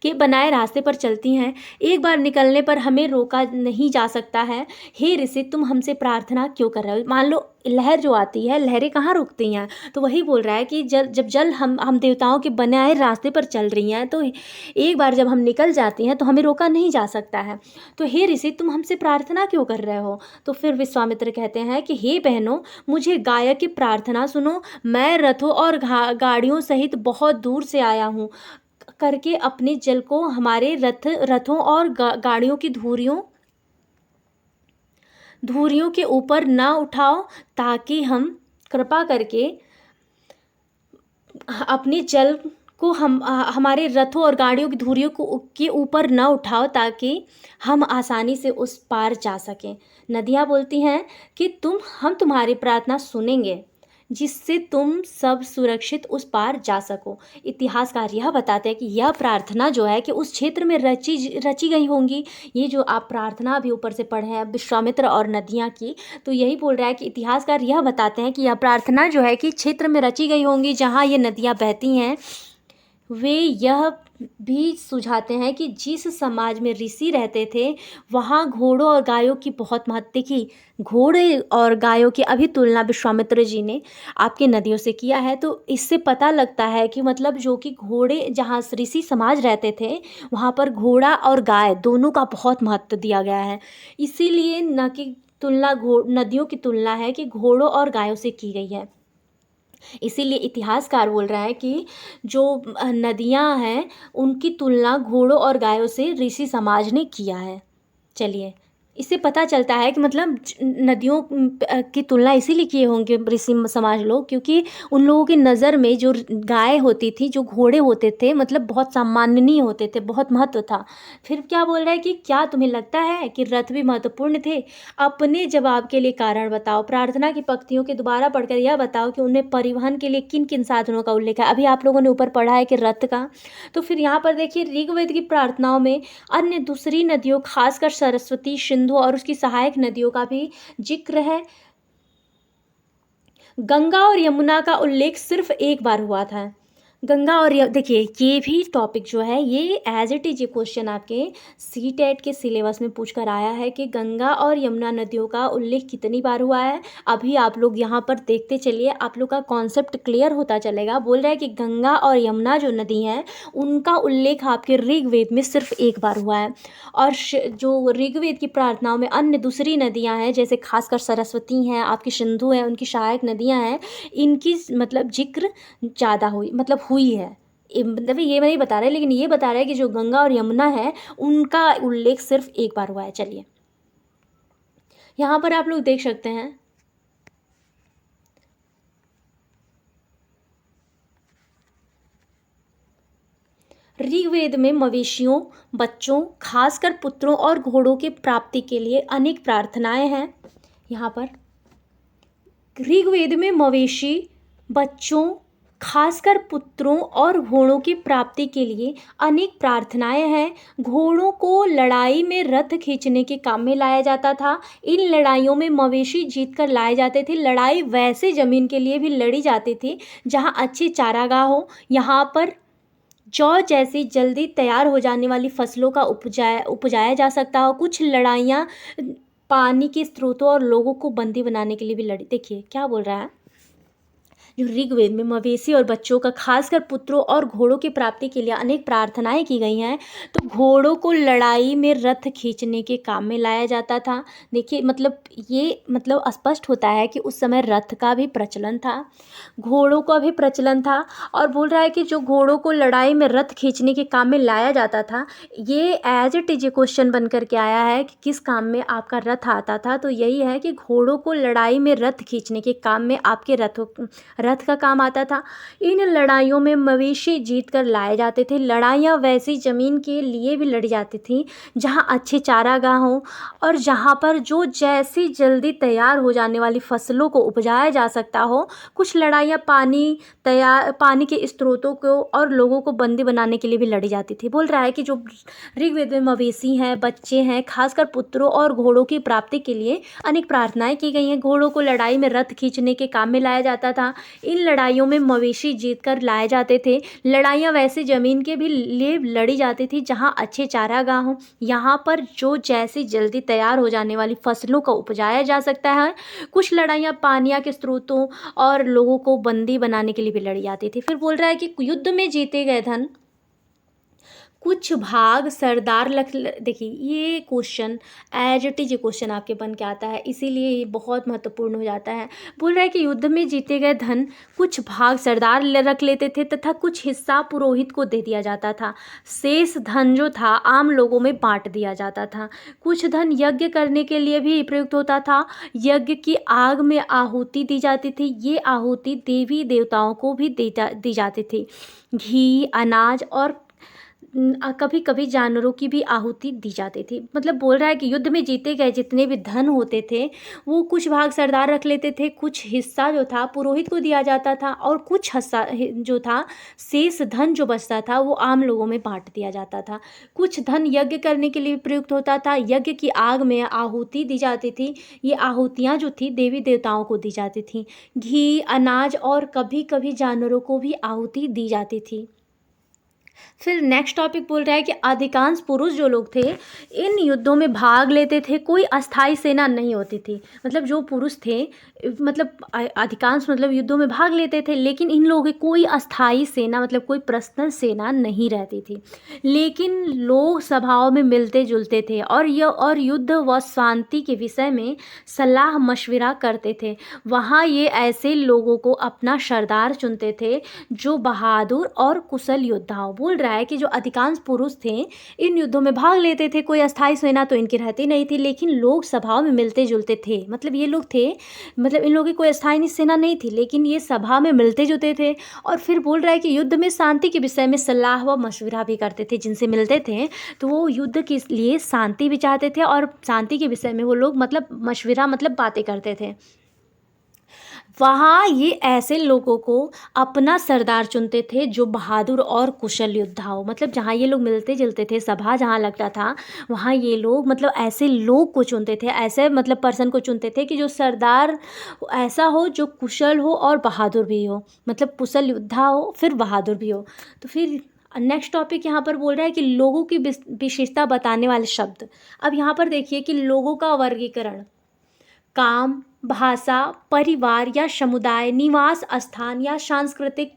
के बनाए रास्ते पर चलती हैं, एक बार निकलने पर हमें रोका नहीं जा सकता है। हे ऋषि, तुम हमसे प्रार्थना क्यों कर रहे हो? मान लो लहर जो आती है, लहरें कहाँ रुकती हैं? तो वही बोल रहा है कि जब जल हम देवताओं के बनाए रास्ते पर चल रही हैं, तो एक बार जब हम निकल जाती हैं तो हमें रोका नहीं जा सकता है। तो हे ऋषि, तुम हमसे प्रार्थना क्यों कर रहे हो? तो फिर विश्वामित्र कहते हैं कि हे बहनों, मुझे गायक की प्रार्थना सुनो। मैं रथों और गाड़ियों सहित बहुत दूर से आया हूँ, करके अपने जल को हमारे रथों और गाड़ियों की धुरियों धुरियों के ऊपर ना उठाओ, ताकि हम कृपा करके अपने जल को हमारे रथों और गाड़ियों की धुरियों को के ऊपर ना उठाओ, ताकि हम आसानी से उस पार जा सकें। नदियाँ बोलती हैं कि हम तुम्हारी प्रार्थना सुनेंगे, जिससे तुम सब सुरक्षित उस पार जा सको। इतिहासकार यह बताते हैं कि यह प्रार्थना जो है कि उस क्षेत्र में रची रची गई होंगी। ये जो आप प्रार्थना अभी ऊपर से पढ़े हैं विश्वामित्र और नदियाँ की, तो यही बोल रहा है कि इतिहासकार यह बताते हैं कि यह प्रार्थना जो है कि क्षेत्र में रची गई होंगी जहाँ ये नदियाँ बहती हैं। वे यह भी सुझाते हैं कि जिस समाज में ऋषि रहते थे वहाँ घोड़ों और गायों की बहुत महत्व थी। घोड़े और गायों की अभी तुलना विश्वामित्र जी ने आपके नदियों से किया है। तो इससे पता लगता है कि मतलब जो कि घोड़े जहाँ ऋषि समाज रहते थे वहाँ पर घोड़ा और गाय दोनों का बहुत महत्व दिया गया है। इसीलिए न कि तुलना नदियों की तुलना है कि घोड़ों और गायों से की गई है। इसीलिए इतिहासकार बोल रहा है कि जो नदियाँ हैं उनकी तुलना घोड़ों और गायों से ऋषि समाज ने किया है। चलिए, इससे पता चलता है कि मतलब नदियों की तुलना इसीलिए किए होंगे ऋषि समाज लोग, क्योंकि उन लोगों की नज़र में जो गाय होती थी, जो घोड़े होते थे, मतलब बहुत सम्माननीय होते थे, बहुत महत्व था। फिर क्या बोल रहा है कि क्या तुम्हें लगता है कि रथ भी महत्वपूर्ण थे? अपने जवाब के लिए कारण बताओ। प्रार्थना की पंक्तियों के दोबारा पढ़कर यह बताओ कि उनमें परिवहन के लिए किन किन साधनों का उल्लेख है। अभी आप लोगों ने ऊपर पढ़ा है कि रथ का। तो फिर यहाँ पर देखिए ऋग्वेद की प्रार्थनाओं में अन्य दूसरी नदियों, खासकर सरस्वती, सिंधु और उसकी सहायक नदियों का भी जिक्र है। गंगा और यमुना का उल्लेख सिर्फ एक बार हुआ था। गंगा और देखिए ये भी टॉपिक जो है ये एज इट इज ये क्वेश्चन आपके सीटेट के सिलेबस में पूछ कर आया है कि गंगा और यमुना नदियों का उल्लेख कितनी बार हुआ है। अभी आप लोग यहाँ पर देखते चलिए, आप लोग का कॉन्सेप्ट क्लियर होता चलेगा। बोल रहा है कि गंगा और यमुना जो नदी हैं उनका उल्लेख आपके ऋग्वेद में सिर्फ एक बार हुआ है। और जो ऋग्वेद की प्रार्थनाओं में अन्य दूसरी नदियाँ हैं, जैसे खासकर सरस्वती हैं, आपकी सिंधु हैं, उनकी सहायक नदियाँ हैं, इनकी मतलब जिक्र ज़्यादा हुई है। मतलब ये नहीं बता रहे, लेकिन ये बता रहा है कि जो गंगा और यमुना है उनका उल्लेख सिर्फ एक बार हुआ है। चलिए, यहाँ पर आप लोग देख सकते हैं ऋग्वेद में मवेशियों, बच्चों, खासकर पुत्रों और घोड़ों के प्राप्ति के लिए अनेक प्रार्थनाएं हैं। यहाँ पर ऋग्वेद में मवेशी, बच्चों, खासकर पुत्रों और घोड़ों की प्राप्ति के लिए अनेक प्रार्थनाएं हैं। घोड़ों को लड़ाई में रथ खींचने के काम में लाया जाता था। इन लड़ाइयों में मवेशी जीत कर लाए जाते थे। लड़ाई वैसे ज़मीन के लिए भी लड़ी जाती थी जहां अच्छी चारागाह हो। यहाँ पर जौ जैसी जल्दी तैयार हो जाने वाली फसलों का उपजाया जा सकता हो। कुछ लड़ाइयाँ पानी के स्रोतों और लोगों को बंदी बनाने के लिए भी लड़ी। देखिए क्या बोल रहा है जो ऋग्वेद में मवेशी और बच्चों का खासकर पुत्रों और घोड़ों की प्राप्ति के लिए अनेक प्रार्थनाएं की गई हैं। तो घोड़ों को लड़ाई में रथ खींचने के काम में लाया जाता था। देखिए मतलब ये मतलब स्पष्ट होता है कि उस समय रथ का भी प्रचलन था, घोड़ों का भी प्रचलन था। और बोल रहा है कि जो घोड़ों को लड़ाई में रथ खींचने के काम में लाया जाता था, ये as it is a question बन करके आया है कि किस काम में आपका रथ आता था। तो यही है कि घोड़ों को लड़ाई में रथ खींचने के काम में आपके रथ का काम आता था। इन लड़ाइयों में मवेशी जीत कर लाए जाते थे। लड़ाइयाँ वैसी ज़मीन के लिए भी लड़ी जाती थी जहाँ अच्छे चारागाह हों और जहाँ पर जो जैसी जल्दी तैयार हो जाने वाली फसलों को उपजाया जा सकता हो। कुछ लड़ाइयाँ पानी के स्रोतों को और लोगों को बंदी बनाने के लिए भी लड़ी जाती थी। बोल रहा है कि जो ऋग्वेद में मवेशी हैं, बच्चे हैं, खासकर पुत्रों और घोड़ों की प्राप्ति के लिए अनेक प्रार्थनाएं की गई हैं। घोड़ों को लड़ाई में रथ खींचने के काम में लाया जाता था। इन लड़ाइयों में मवेशी जीत कर लाए जाते थे। लड़ाइयाँ वैसे ज़मीन के भी लिए लड़ी जाती थी जहाँ अच्छे चारागाह हों, यहाँ पर जो जैसी जल्दी तैयार हो जाने वाली फसलों को उपजाया जा सकता है। कुछ लड़ाइयाँ पानी के स्रोतों और लोगों को बंदी बनाने के लिए भी लड़ी जाती थी। फिर बोल रहा है कि युद्ध में जीते गए धन कुछ भाग सरदार देखिए ये question as it is question आपके बन के आता है, इसीलिए ये बहुत महत्वपूर्ण हो जाता है। बोल रहा है कि युद्ध में जीते गए धन कुछ भाग सरदार रख लेते थे तथा कुछ हिस्सा पुरोहित को दे दिया जाता था। शेष धन जो था आम लोगों में बांट दिया जाता था। कुछ धन यज्ञ करने के लिए भी प्रयुक्त होता था। यज्ञ की आग में आहुति दी जाती थी। ये आहुति देवी देवताओं को भी दी जाती थी। घी, अनाज और कभी कभी जानवरों की भी आहुति दी जाती थी। मतलब बोल रहा है कि युद्ध में जीते गए जितने भी धन होते थे वो कुछ भाग सरदार रख लेते थे, कुछ हिस्सा जो था पुरोहित को दिया जाता था और कुछ हिस्सा जो था शेष धन जो बचता था वो आम लोगों में बांट दिया जाता था। कुछ धन यज्ञ करने के लिए प्रयुक्त होता था। यज्ञ की आग में आहुति दी जाती थी। ये आहुतियाँ जो थी देवी देवताओं को दी जाती थी। घी, अनाज और कभी कभी जानवरों को भी आहुति दी जाती थी। फिर नेक्स्ट टॉपिक बोल रहा है कि अधिकांश पुरुष जो लोग थे इन युद्धों में भाग लेते थे। कोई अस्थाई सेना नहीं होती थी। मतलब जो पुरुष थे मतलब अधिकांश मतलब युद्धों में भाग लेते थे, लेकिन इन लोगों की कोई अस्थाई सेना मतलब कोई पर्सनल सेना नहीं रहती थी। लेकिन लोग सभाओं में मिलते जुलते थे और युद्ध व शांति के विषय में सलाह मशविरा करते थे। वहाँ ये ऐसे लोगों को अपना सरदार चुनते थे जो बहादुर और कुशल योद्धा हो। बोल रहा है कि जो अधिकांश पुरुष थे इन युद्धों में भाग लेते थे। कोई अस्थाई सेना तो इनकी रहती नहीं थी, लेकिन लोग सभाओं में मिलते जुलते थे। मतलब ये लोग थे मतलब इन लोगों की कोई अस्थाई सेना नहीं थी, लेकिन ये सभा में मिलते जुलते थे। और फिर बोल रहा है कि युद्ध में शांति के विषय में सलाह व मशविरा भी करते थे। जिनसे मिलते थे तो वो युद्ध के लिए शांति भी चाहते थे और शांति के विषय में वो लोग मतलब मशविरा मतलब बातें करते थे। वहाँ ये ऐसे लोगों को अपना सरदार चुनते थे जो बहादुर और कुशल योद्धा हो। मतलब जहाँ ये लोग मिलते जुलते थे, सभा जहाँ लगता था वहाँ ये लोग मतलब ऐसे लोग को चुनते थे, ऐसे मतलब पर्सन को चुनते थे कि जो सरदार ऐसा हो जो कुशल हो और बहादुर भी हो। मतलब कुशल योद्धा हो फिर बहादुर भी हो। तो फिर नेक्स्ट टॉपिक यहाँ पर बोल रहा है कि लोगों की विशेषता बताने वाले शब्द। अब यहाँ पर देखिए कि लोगों का वर्गीकरण काम, भाषा, परिवार या समुदाय, निवास स्थान या सांस्कृतिक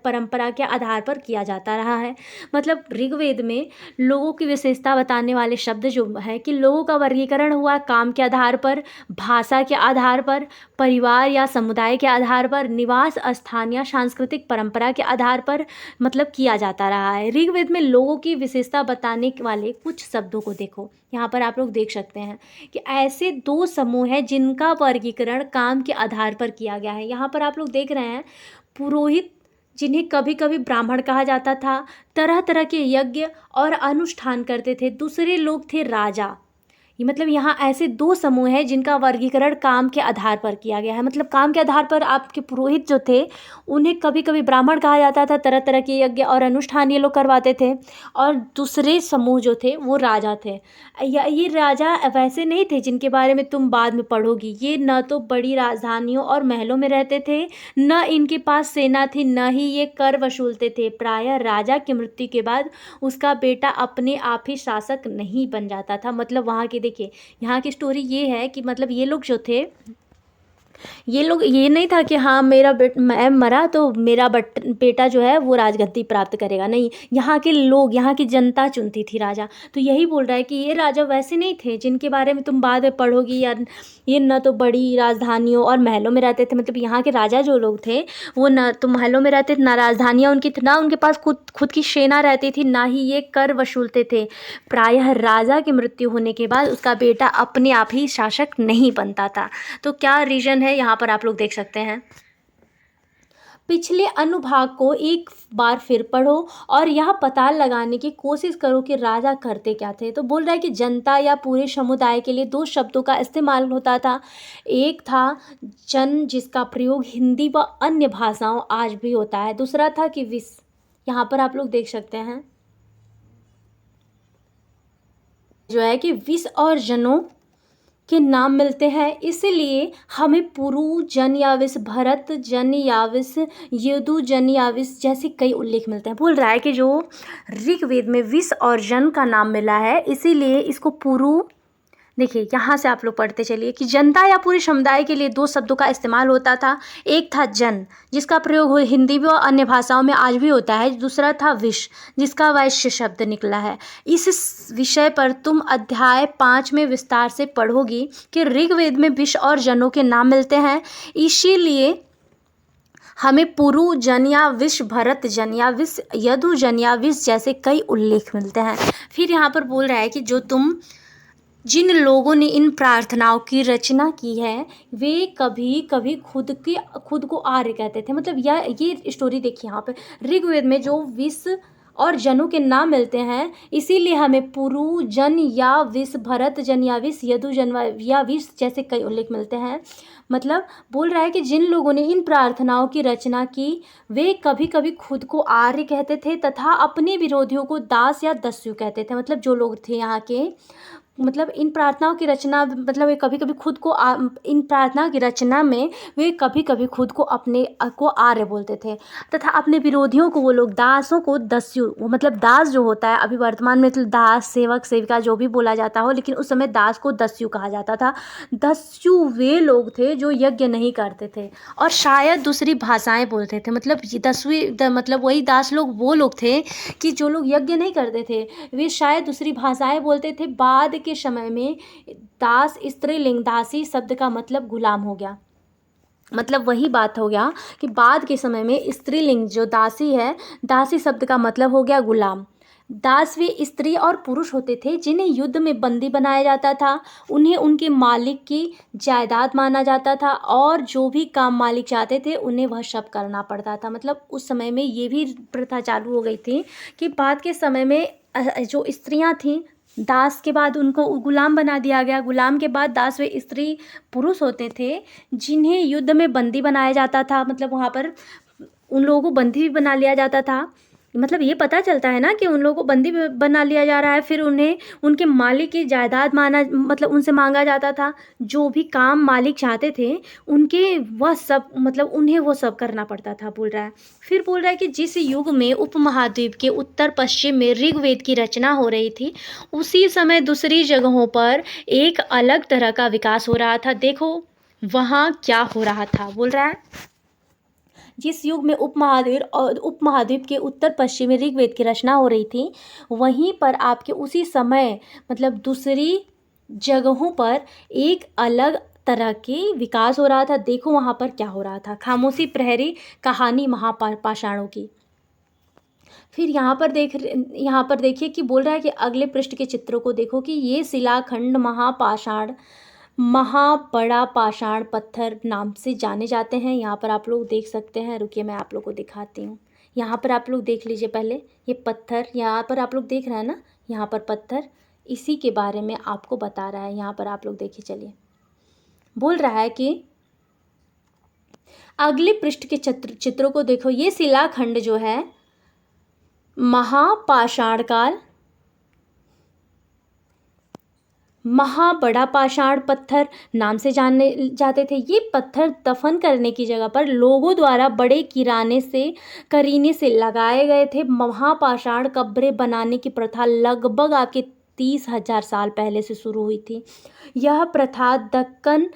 परंपरा के आधार पर किया जाता रहा है। मतलब ऋग्वेद में लोगों की विशेषता बताने वाले शब्द जो है कि लोगों का वर्गीकरण हुआ काम के आधार पर, भाषा के आधार पर, परिवार या समुदाय के आधार पर, निवास स्थान या सांस्कृतिक परंपरा के आधार पर मतलब किया जाता रहा है। ऋग्वेद में लोगों की विशेषता बताने वाले कुछ शब्दों को देखो। यहाँ पर आप लोग देख सकते हैं कि ऐसे दो समूह हैं जिनका वर्गीकरण काम के आधार पर किया गया है। यहाँ पर आप लोग देख रहे हैं पुरोहित जिन्हें कभी कभी ब्राह्मण कहा जाता था, तरह तरह के यज्ञ और अनुष्ठान करते थे। दूसरे लोग थे राजा। ये मतलब यहाँ ऐसे दो समूह हैं जिनका वर्गीकरण काम के आधार पर किया गया है। मतलब काम के आधार पर आपके पुरोहित जो थे उन्हें कभी कभी ब्राह्मण कहा जाता था, तरह तरह के यज्ञ और अनुष्ठान ये लोग करवाते थे। और दूसरे समूह जो थे वो राजा थे। ये राजा वैसे नहीं थे जिनके बारे में तुम बाद में पढ़ोगी। ये न तो बड़ी राजधानियों और महलों में रहते थे, न इनके पास सेना थी, न ही ये कर वसूलते थे। प्रायः राजा की मृत्यु के बाद उसका बेटा अपने आप ही शासक नहीं बन जाता था। मतलब वहाँ की देखिए यहाँ की स्टोरी ये है कि मतलब ये लोग जो थे ये लोग ये नहीं था कि हाँ मैं मरा तो मेरा बेटा जो है वो राजगद्दी प्राप्त करेगा, नहीं, यहाँ के लोग, यहाँ की जनता चुनती थी राजा। तो यही बोल रहा है कि ये राजा वैसे नहीं थे जिनके बारे में तुम बाद में पढ़ोगी, या ये न तो बड़ी राजधानियों और महलों में रहते थे। मतलब यहाँ के राजा जो लोग थे वो न तो महलों में रहते थे, ना राजधानियाँ उनकी थी, ना उनके पास खुद की सेना रहती थी, ना ही ये कर वसूलते थे। प्रायः राजा की मृत्यु होने के बाद उसका बेटा अपने आप ही शासक नहीं बनता था। तो क्या रीजन है यहाँ पर आप लोग देख सकते हैं। पिछले अनुभाग को एक बार फिर पढ़ो और यह पता लगाने की कोशिश करो कि राजा करते क्या थे। तो बोल रहा है कि जनता या पूरे समुदाय के लिए दो शब्दों का इस्तेमाल होता था। एक था जन, जिसका प्रयोग हिंदी व अन्य भाषाओं आज भी होता है। दूसरा था कि विस, यहाँ पर आप लोग देख सकते हैं जो है कि विस और जनों के नाम मिलते हैं, इसलिए हमें पुरु जन याविस, भरत जन याविस, यदु जन याविस जैसे कई उल्लेख मिलते हैं। बोल रहा है कि जो ऋग्वेद में विस और जन का नाम मिला है, इसीलिए इसको पुरु, देखिए यहाँ से आप लोग पढ़ते चलिए कि जनता या पूरे समुदाय के लिए दो शब्दों का इस्तेमाल होता था। एक था जन, जिसका प्रयोग हिंदी व अन्य भाषाओं में आज भी होता है। दूसरा था विश, जिसका वैश्य शब्द निकला है। इस विषय पर तुम अध्याय 5 में विस्तार से पढ़ोगी कि ऋग्वेद में विश और जनों के नाम मिलते हैं, इसीलिए हमें पुरु जन या विश, भरत जन या विश, यदु जन या विश जैसे कई उल्लेख मिलते हैं। फिर यहाँ पर बोल रहा है कि जिन लोगों ने इन प्रार्थनाओं की रचना की है वे कभी कभी खुद को आर्य कहते थे। मतलब ये स्टोरी देखिए, यहाँ पे ऋग्वेद में जो विश और जनों के नाम मिलते हैं, इसीलिए हमें पुरु जन या विश, भरत जन या विश, यदु जन या विश जैसे कई उल्लेख मिलते हैं। मतलब बोल रहा है कि जिन लोगों ने इन प्रार्थनाओं की रचना की वे कभी कभी खुद को आर्य कहते थे तथा अपने विरोधियों को दास या दस्यु कहते थे। मतलब जो लोग थे यहाँ के, मतलब इन प्रार्थनाओं की रचना, मतलब वे कभी कभी खुद को इन प्रार्थना की रचना में वे कभी कभी खुद को अपने को आर्य बोलते थे तथा अपने विरोधियों को वो लोग दासों को दस्यु, वो मतलब दास जो होता है अभी वर्तमान में तो दास, सेवक, सेविका जो भी बोला जाता हो, लेकिन उस समय दास को दस्यु कहा जाता था। दस्यु वे लोग थे जो यज्ञ नहीं करते थे और शायद दूसरी भाषाएं बोलते थे। मतलब मतलब वही दास लोग वो लोग थे कि जो लोग यज्ञ नहीं करते थे, वे शायद दूसरी भाषाएं बोलते थे। बाद के समय में दास स्त्रीलिंग, दासी शब्द का मतलब गुलाम हो गया। मतलब वही बात हो गया कि बाद के समय में स्त्रीलिंग जो दासी है, दासी शब्द का मतलब हो गया गुलाम। दास वे स्त्री और पुरुष होते थे जिन्हें युद्ध में बंदी बनाया जाता था। उन्हें उनके मालिक की जायदाद माना जाता था और जो भी काम मालिक चाहते थे उन्हें वह सब करना पड़ता था। मतलब उस समय में ये भी प्रथा चालू हो गई थी कि बाद के समय में जो स्त्रियां थीं, दास के बाद उनको गुलाम बना दिया गया। गुलाम के बाद दास वे स्त्री पुरुष होते थे जिन्हें युद्ध में बंदी बनाया जाता था। मतलब वहाँ पर उन लोगों को बंदी भी बना लिया जाता था। मतलब ये पता चलता है ना कि उन लोगों को बंदी बना लिया जा रहा है, फिर उन्हें उनके मालिक की जायदाद मतलब उनसे मांगा जाता था। जो भी काम मालिक चाहते थे उनके वह सब, मतलब उन्हें वो सब करना पड़ता था, बोल रहा है। फिर बोल रहा है कि जिस युग में उपमहाद्वीप के उत्तर पश्चिम में ऋग्वेद की रचना हो रही थी, उसी समय दूसरी जगहों पर एक अलग तरह का विकास हो रहा था। देखो वहाँ क्या हो रहा था, बोल रहा है जिस युग में उपमहाद्वीप के उत्तर पश्चिम में ऋग्वेद की रचना हो रही थी, वहीं पर आपके उसी समय मतलब दूसरी जगहों पर एक अलग तरह के विकास हो रहा था। देखो वहाँ पर क्या हो रहा था। खामोशी प्रहरी कहानी महापाषाणों की। फिर यहाँ पर देखिए कि बोल रहा है कि अगले पृष्ठ के चित्रों को देखो कि ये शिलाखंड बड़ा पाषाण पत्थर नाम से जाने जाते हैं। यहाँ पर आप लोग देख सकते हैं, रुकिए मैं आप लोग को दिखाती हूँ। यहाँ पर आप लोग देख लीजिए पहले, ये पत्थर यहाँ पर आप लोग देख रहे हैं ना, यहाँ पर पत्थर इसी के बारे में आपको बता रहा है। यहाँ पर आप लोग देखिए, चलिए बोल रहा है कि अगले पृष्ठ के चित्रों को देखो। ये शिलाखंड जो है महापाषाण काल, बड़ा पाषाण पत्थर नाम से जाने जाते थे। ये पत्थर दफन करने की जगह पर लोगों द्वारा बड़े करीने से लगाए गए थे। महापाषाण कब्रें बनाने की प्रथा लगभग आपके 30,000 साल पहले से शुरू हुई थी। यह प्रथा दक्कन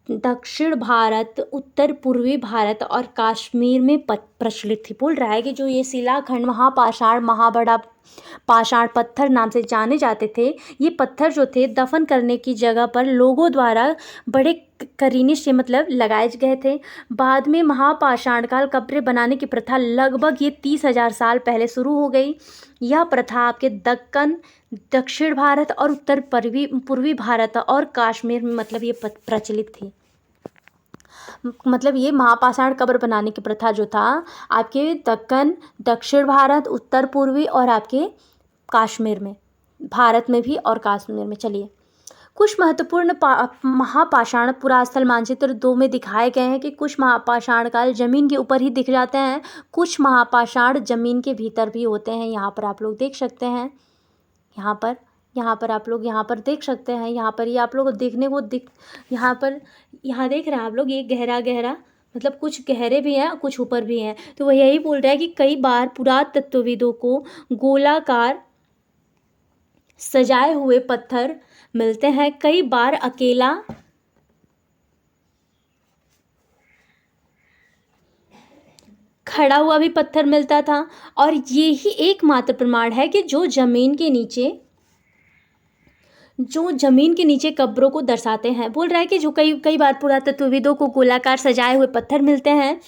दक्षिण भारत, उत्तर पूर्वी भारत और कश्मीर में प्रचलित थी। बोल रहा है कि जो ये शिलाखंड महापाषाण, महाबड़ा पाषाण पत्थर नाम से जाने जाते थे, ये पत्थर जो थे दफन करने की जगह पर लोगों द्वारा बड़े करीने से मतलब लगाए गए थे। बाद में महापाषाण काल कब्रें बनाने की प्रथा लगभग ये 30,000 साल पहले शुरू हो गई। यह प्रथा आपके दक्कन, दक्षिण भारत और उत्तर पूर्वी भारत और कश्मीर में मतलब ये प्रचलित थी। मतलब ये महापाषाण कब्र बनाने की प्रथा जो था आपके दक्कन, दक्षिण भारत, उत्तर पूर्वी और आपके कश्मीर में, भारत में भी और कश्मीर में। चलिए, कुछ महत्वपूर्ण महापाषाण पुरास्थल मानचित्र 2 में दिखाए गए हैं कि कुछ महापाषाण काल जमीन के ऊपर ही दिख जाते हैं, कुछ महापाषाण जमीन के भीतर भी होते हैं। यहाँ पर आप लोग देख सकते हैं, यहाँ पर आप लोग यहाँ पर देख सकते हैं, यहाँ पर ये आप लोग देखने को यहाँ देख रहे हैं आप लोग, ये गहरा गहरा मतलब कुछ गहरे भी हैं कुछ ऊपर भी हैं। तो वह यही बोल रहा है कि कई बार पुरातत्वविदों को गोलाकार सजाए हुए पत्थर मिलते हैं, कई बार अकेला खड़ा हुआ भी पत्थर मिलता था। और ये ही एकमात्र प्रमाण है कि जो जमीन के नीचे कब्रों को दर्शाते हैं। बोल रहा है कि जो कई बार पुरातत्वविदों को गोलाकार सजाए हुए पत्थर मिलते हैं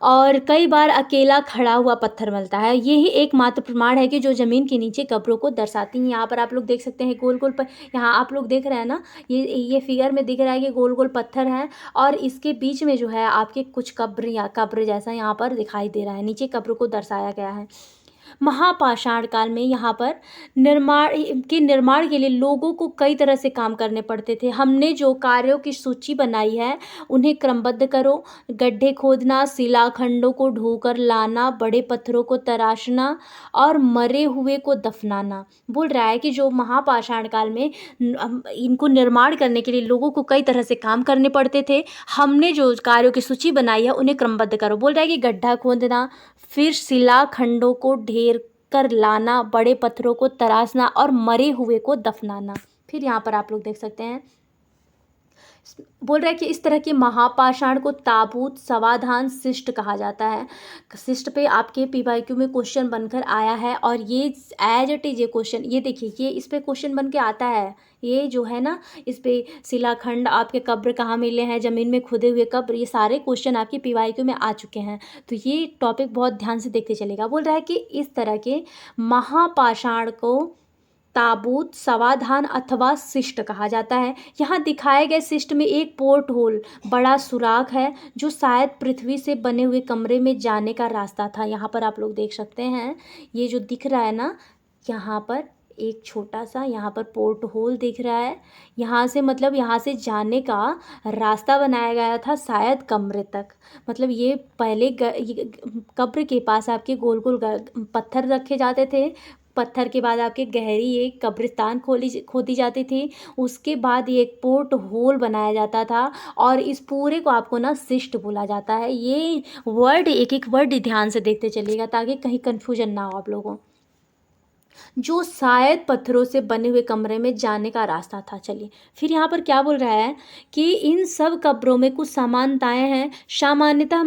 और कई बार अकेला खड़ा हुआ पत्थर मिलता है। ये ही एकमात्र प्रमाण है कि जो ज़मीन के नीचे कब्रों को दर्शाती हैं। यहाँ पर आप लोग देख सकते हैं गोल गोल पर, यहाँ आप लोग देख रहे हैं ना, ये फिगर में दिख रहा है कि गोल गोल पत्थर हैं और इसके बीच में जो है आपके कुछ कब्र जैसा यहाँ पर दिखाई दे रहा है, नीचे कब्रों को दर्शाया गया है। महापाषाण काल में यहाँ पर निर्माण के लिए लोगों को कई तरह से काम करने पड़ते थे। हमने जो कार्यों की सूची बनाई है उन्हें क्रमबद्ध करो। गड्ढे खोदना, शिलाखंडों को ढोकर लाना, बड़े पत्थरों को तराशना और मरे हुए को दफनाना। बोल रहा है कि जो महापाषाण काल में इनको निर्माण करने के लिए लोगों को कई तरह से काम करने पड़ते थे। हमने जो कार्यों की सूची बनाई है उन्हें क्रमबद्ध करो। बोल रहा है कि गड्ढा खोदना, फिर शिलाखंडों को ढेर कर लाना, बड़े पत्थरों को तराशना और मरे हुए को दफनाना। फिर यहाँ पर आप लोग देख सकते हैं, बोल रहा है कि इस तरह के महापाषाण को ताबूत, समाधान, शिष्ट कहा जाता है। शिष्ट पे आपके PYQ में क्वेश्चन बनकर आया है और ये एज इट इज ये क्वेश्चन, ये देखिए ये इस पे क्वेश्चन बन के आता है। ये जो है ना, इस पे शिलाखंड, आपके कब्र कहाँ मिले हैं, ज़मीन में खुदे हुए कब्र, ये सारे क्वेश्चन आपके PYQ में आ चुके हैं। तो ये टॉपिक बहुत ध्यान से देखते चलेगा। बोल रहा है कि इस तरह के महापाषाण को ताबूत, समाधान अथवा शिष्ट कहा जाता है। यहाँ दिखाए गए शिष्ट में एक पोर्ट होल, बड़ा सुराख है जो शायद पृथ्वी से बने हुए कमरे में जाने का रास्ता था। यहाँ पर आप लोग देख सकते हैं, ये जो दिख रहा है ना, यहाँ पर एक छोटा सा यहाँ पर पोर्ट होल दिख रहा है। यहाँ से मतलब यहाँ से जाने का रास्ता बनाया गया था शायद कमरे तक। मतलब ये पहले कब्र के पास आपके गोल गोल पत्थर रखे जाते थे, पत्थर के बाद आपके गहरी एक कब्रिस्तान खोदी जाती थी, उसके बाद ये एक पोर्ट होल बनाया जाता था और इस पूरे को आपको ना शिष्ट बोला जाता है। ये वर्ड, एक एक वर्ड ध्यान से देखते चलिएगा ताकि कहीं कन्फ्यूजन ना हो आप लोगों। जो शायद पत्थरों से बने हुए कमरे में जाने का रास्ता था। चलिए फिर यहाँ पर क्या बोल रहा है कि इन सब कब्रों में कुछ समानताएं हैं। सामान्यतः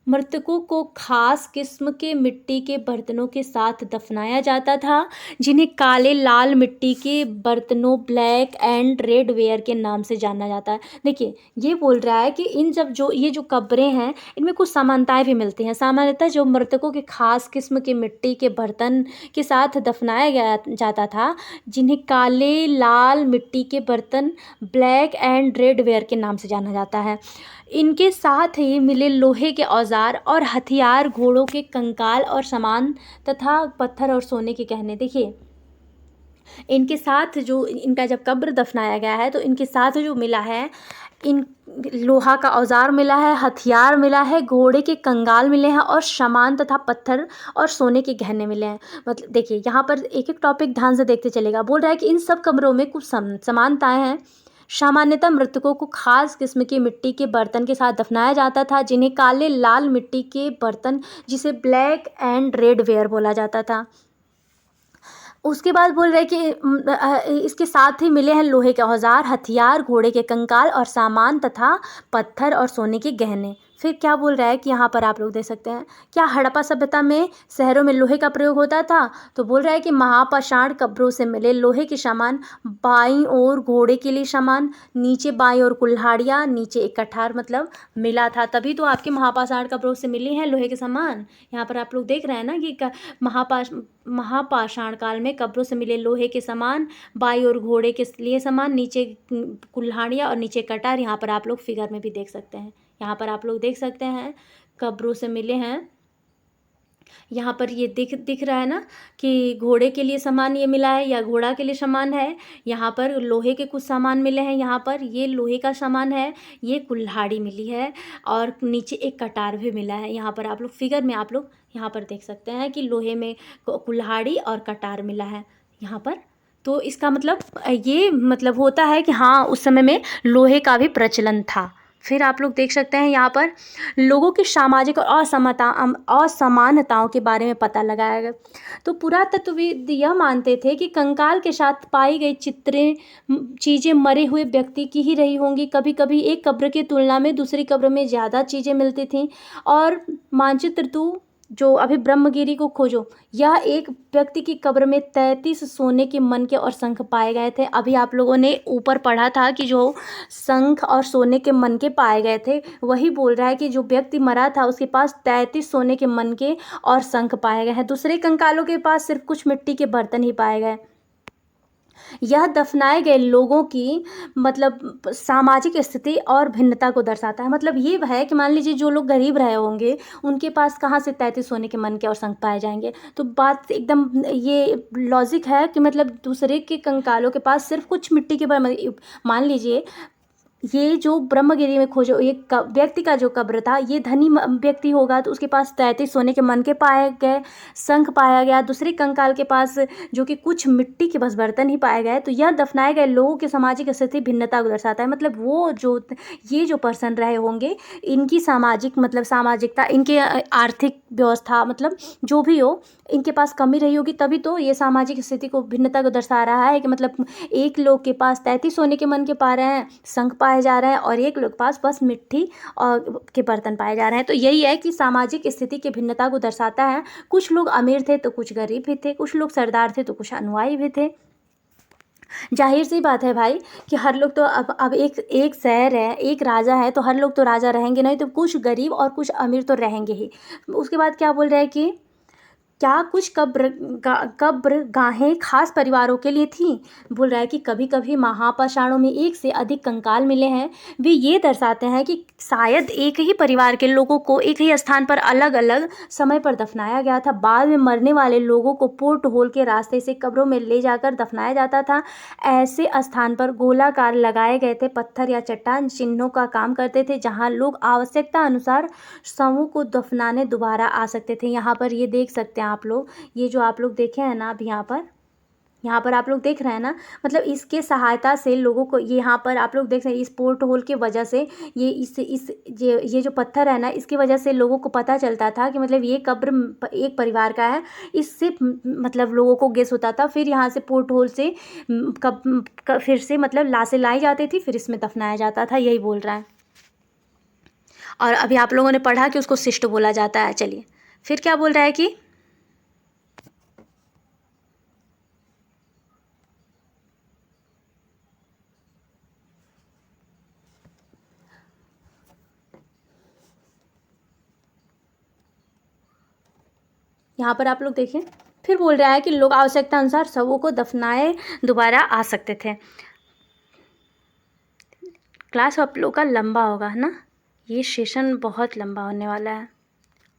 मृतकों को खास किस्म के मिट्टी के बर्तनों के साथ दफनाया जाता था, जिन्हें काले लाल मिट्टी के बर्तनों, ब्लैक एंड रेड वेयर के नाम से जाना जाता है। देखिए ये बोल रहा है कि इन ये जो कब्रें हैं इनमें कुछ समानताएं भी मिलती हैं। सामान्यतः जो मृतकों के खास किस्म के मिट्टी के बर्तन के साथ दफनाया जाता था, जिन्हें काले लाल मिट्टी के बर्तन, ब्लैक एंड रेड वेयर के नाम से जाना जाता है। इनके साथ ही मिले लोहे के औजार और हथियार, घोड़ों के कंकाल और सामान तथा पत्थर और सोने के गहने। देखिए इनके साथ जो इनका जब कब्र दफनाया गया है तो इनके साथ जो मिला है, इन लोहा का औजार मिला है, हथियार मिला है, घोड़े के कंगाल मिले हैं और सामान तथा पत्थर और सोने के गहने मिले हैं। मतलब देखिए यहाँ पर एक एक टॉपिक ध्यान से देखते चलेगा। बोल रहा है कि इन सब कब्रों में कुछ समानताएं हैं। सामान्यतः मृतकों को खास किस्म के मिट्टी के बर्तन के साथ दफनाया जाता था, जिन्हें काले लाल मिट्टी के बर्तन, जिसे ब्लैक एंड रेड वेयर बोला जाता था। उसके बाद बोल रहे हैं कि इसके साथ ही मिले हैं लोहे के औजार, हथियार, घोड़े के कंकाल और सामान तथा पत्थर और सोने के गहने। फिर क्या बोल रहा है कि यहाँ पर आप लोग देख सकते हैं, क्या हड़प्पा सभ्यता में शहरों में लोहे का प्रयोग होता था? तो बोल रहा है कि महापाषाण कब्रों से मिले लोहे के सामान, बाईं ओर घोड़े के लिए सामान, नीचे बाईं ओर कुल्हाड़ियाँ, नीचे एक कठार मतलब मिला था, तभी तो आपके महापाषाण कब्रों से मिले हैं लोहे के सामान। यहाँ पर आप लोग देख रहे हैं ना कि महापाषाण काल में कब्रों से मिले लोहे के सामान, बाईं ओर घोड़े के लिए सामान, नीचे कुल्हाड़ियाँ और नीचे कटार। यहाँ पर आप लोग फिगर में भी देख सकते हैं, यहाँ पर आप लोग देख सकते हैं कब्रों से मिले हैं। यहाँ पर ये दिख रहा है ना कि घोड़े के लिए सामान ये मिला है या घोड़ा के लिए सामान है। यहाँ पर लोहे के कुछ सामान मिले हैं, यहाँ पर ये लोहे का सामान है, ये कुल्हाड़ी मिली है और नीचे एक कटार भी मिला है। यहाँ पर आप लोग फिगर में आप लोग यहाँ पर देख सकते हैं कि लोहे में कुल्हाड़ी और कटार मिला है यहाँ पर। तो इसका मतलब ये मतलब होता है कि हाँ, उस समय में लोहे का भी प्रचलन था। फिर आप लोग देख सकते हैं यहाँ पर लोगों की सामाजिक और असमानताओं के बारे में पता लगाया गया। तो पुरातत्वविद यह मानते थे कि कंकाल के साथ पाई गई चीज़ें मरे हुए व्यक्ति की ही रही होंगी। कभी कभी एक कब्र की तुलना में दूसरी कब्र में ज़्यादा चीज़ें मिलती थीं। और मानचित्र 2 जो अभी ब्रह्मगिरी को खोजो, यह एक व्यक्ति की कब्र में 33 सोने के मनके और शंख पाए गए थे। अभी आप लोगों ने ऊपर पढ़ा था कि जो शंख और सोने के मनके पाए गए थे, वही बोल रहा है कि जो व्यक्ति मरा था उसके पास 33 सोने के मनके और शंख पाए गए हैं। दूसरे कंकालों के पास सिर्फ कुछ मिट्टी के बर्तन ही पाए गए। यह दफनाए गए लोगों की मतलब सामाजिक स्थिति और भिन्नता को दर्शाता है। मतलब ये है कि मान लीजिए जो लोग गरीब रहे होंगे उनके पास कहाँ से 33 सोने के मनके और शंख पाए जाएंगे। तो बात एकदम ये लॉजिक है कि मतलब दूसरे के कंकालों के पास सिर्फ कुछ मिट्टी के मान लीजिए ये जो ब्रह्मगिरी में खोजो ये व्यक्ति का जो कब्र था, ये धनी व्यक्ति होगा तो उसके पास 33 सोने के मनके पाए गए, शंख पाया गया। दूसरे कंकाल के पास जो कि कुछ मिट्टी के बस बर्तन ही पाए गए। तो यह दफनाए गए लोगों की सामाजिक स्थिति भिन्नता को दर्शाता है। मतलब वो जो ये जो पर्सन रहे होंगे इनकी सामाजिक मतलब सामाजिकता, इनके आर्थिक व्यवस्था मतलब जो भी हो, इनके पास कमी रही होगी, तभी तो ये सामाजिक स्थिति को भिन्नता को दर्शा रहा है कि मतलब एक लोग के पास 33 सोने के मनके पा रहे हैं, शंख पाए जा रहे हैं और एक लोग पास बस मिट्टी और के बर्तन पाए जा रहे हैं। तो यही है कि सामाजिक स्थिति की भिन्नता को दर्शाता है। कुछ लोग अमीर थे तो कुछ गरीब भी थे, कुछ लोग सरदार थे तो कुछ अनुयायी भी थे। जाहिर सी बात है भाई कि हर लोग तो अब एक शहर है, एक राजा है, तो हर लोग तो राजा रहेंगे नहीं, तो कुछ गरीब और कुछ अमीर तो रहेंगे ही। उसके बाद क्या बोल रहा है कि क्या कुछ कब्रगाहें खास परिवारों के लिए थीं? बोल रहा है कि कभी कभी महापाषाणों में एक से अधिक कंकाल मिले हैं। वे ये दर्शाते हैं कि शायद एक ही परिवार के लोगों को एक ही स्थान पर अलग अलग समय पर दफनाया गया था। बाद में मरने वाले लोगों को पोर्ट होल के रास्ते से कब्रों में ले जाकर दफनाया जाता था। ऐसे स्थान पर गोलाकार लगाए गए थे पत्थर या चट्टान चिन्हों का काम करते थे, जहाँ लोग आवश्यकता अनुसार समूह को दफनाने दोबारा आ सकते थे। यहाँ पर ये देख सकते हैं आप लोग, ये जो आप लोग देखे हैं ना, अब यहाँ पर आप लोग देख रहे हैं ना, मतलब इसके सहायता से लोगों को, यहाँ पर आप लोग देख रहे हैं इस पोर्ट होल की वजह से ये जो पत्थर है ना, इसकी वजह से लोगों को पता चलता था कि मतलब ये कब्र एक परिवार का है। इससे मतलब लोगों को गेस होता था। फिर यहाँ से पोर्ट होल से फिर से मतलब लाशें लाई जाती थी, फिर इसमें दफनाया जाता था। यही बोल रहा है। और अभी आप लोगों ने पढ़ा कि उसको शिष्ट बोला जाता है। चलिए फिर क्या बोल रहा है कि यहाँ पर आप लोग देखें, फिर बोल रहा है कि लोग आवश्यकता अनुसार शवों को दफनाए दोबारा आ सकते थे। क्लास आप लोग का लंबा होगा है ना, ये सेशन बहुत लंबा होने वाला है।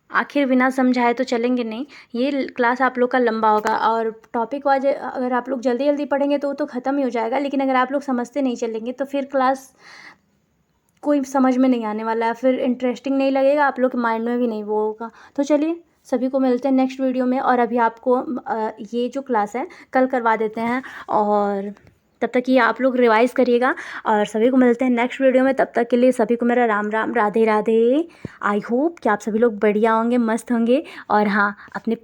आखिर बिना समझाए तो चलेंगे नहीं, ये क्लास आप लोग का लंबा होगा। और टॉपिक वाइज अगर आप लोग जल्दी जल्दी पढ़ेंगे तो वो तो ख़त्म ही हो जाएगा, लेकिन अगर आप लोग समझते नहीं चलेंगे तो फिर क्लास कोई समझ में नहीं आने वाला है, फिर इंटरेस्टिंग नहीं लगेगा, आप लोग के माइंड में भी नहीं वो होगा। तो चलिए सभी को मिलते हैं नेक्स्ट वीडियो में। और अभी आपको ये जो क्लास है कल करवा देते हैं, और तब तक ये आप लोग रिवाइज़ करिएगा। और सभी को मिलते हैं नेक्स्ट वीडियो में। तब तक के लिए सभी को मेरा राम राम, राधे राधे। आई होप कि आप सभी लोग बढ़िया होंगे, मस्त होंगे। और हाँ, अपने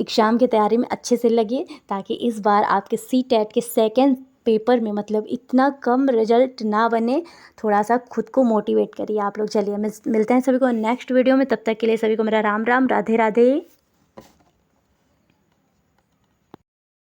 एग्ज़ाम की तैयारी में अच्छे से लगिए, ताकि इस बार आपके सीटेट के सेकंड पेपर में मतलब इतना कम रिजल्ट ना बने। थोड़ा सा खुद को मोटिवेट करिए आप लोग। चलिए मिलते हैं सभी को नेक्स्ट वीडियो में, तब तक के लिए सभी को मेरा राम राम, राधे राधे।